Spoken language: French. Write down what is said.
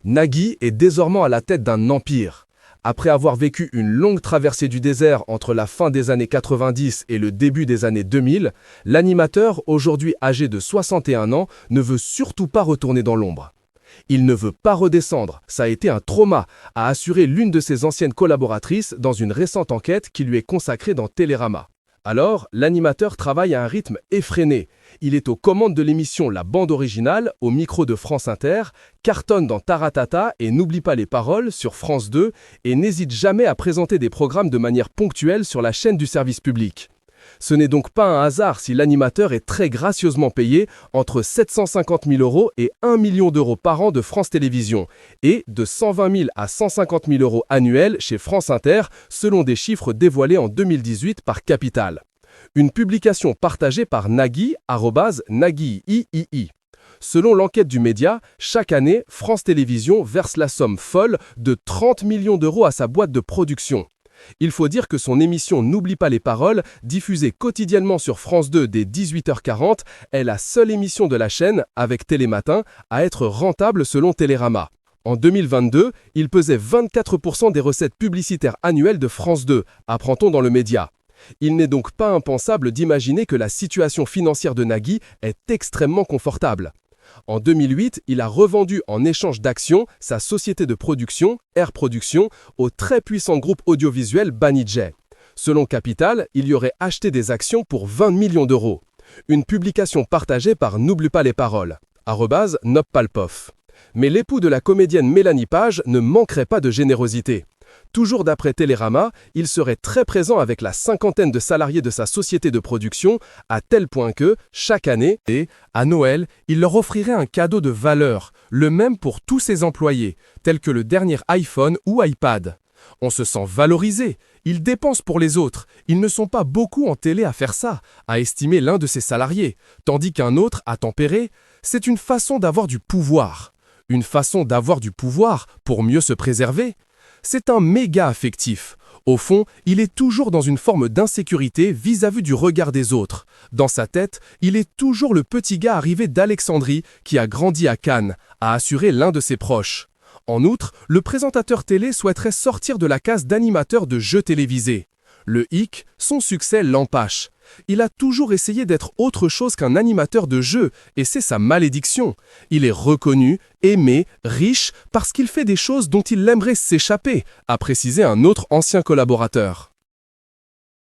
Nagui est désormais à la tête d'un empire. Après avoir vécu une longue traversée du désert entre la fin des années 90 et le début des années 2000, l'animateur, aujourd'hui âgé de 61 ans, ne veut surtout pas retourner dans l'ombre. Il ne veut pas redescendre, ça a été un trauma, a assuré l'une de ses anciennes collaboratrices dans une récente enquête qui lui est consacrée dans Télérama. Alors, l'animateur travaille à un rythme effréné. Il est aux commandes de l'émission La Bande Originale, au micro de France Inter, cartonne dans Taratata et N'oublie pas les paroles sur France 2 et n'hésite jamais à présenter des programmes de manière ponctuelle sur la chaîne du service public. Ce n'est donc pas un hasard si l'animateur est très gracieusement payé entre 750 000 € et 1 million d'euros par an de France Télévisions et de 120 000 à 150 000 € annuels chez France Inter, selon des chiffres dévoilés en 2018 par Capital. Une publication partagée par Nagui, @NaguiIII. Selon l'enquête du média, chaque année, France Télévisions verse la somme folle de 30 millions d'euros à sa boîte de production. Il faut dire que son émission N'oublie pas les paroles, diffusée quotidiennement sur France 2 dès 18h40, est la seule émission de la chaîne, avec Télématin, à être rentable selon Télérama. En 2022, il pesait 24% des recettes publicitaires annuelles de France 2, apprend-on dans le média. Il n'est donc pas impensable d'imaginer que la situation financière de Nagui est extrêmement confortable. En 2008, il a revendu en échange d'actions sa société de production, Air Production, au très puissant groupe audiovisuel Banijay. Selon Capital, il y aurait acheté des actions pour 20 millions d'euros. Une publication partagée par N'oublie pas les paroles, @Noppalpof. Mais l'époux de la comédienne Mélanie Page ne manquerait pas de générosité. Toujours d'après Télérama, il serait très présent avec la cinquantaine de salariés de sa société de production, à tel point que, chaque année, à Noël, il leur offrirait un cadeau de valeur, le même pour tous ses employés, tel que le dernier iPhone ou iPad. On se sent valorisé, ils dépensent pour les autres, ils ne sont pas beaucoup en télé à faire ça, a estimé l'un de ses salariés, tandis qu'un autre a tempéré, c'est une façon d'avoir du pouvoir. Une façon d'avoir du pouvoir pour mieux se préserver. C'est un méga affectif. Au fond, il est toujours dans une forme d'insécurité vis-à-vis du regard des autres. Dans sa tête, il est toujours le petit gars arrivé d'Alexandrie qui a grandi à Cannes, a assuré l'un de ses proches. En outre, le présentateur télé souhaiterait sortir de la case d'animateur de jeux télévisés. Le hic, son succès l'empêche. Il a toujours essayé d'être autre chose qu'un animateur de jeux, et c'est sa malédiction. Il est reconnu, aimé, riche, parce qu'il fait des choses dont il aimerait s'échapper, a précisé un autre ancien collaborateur.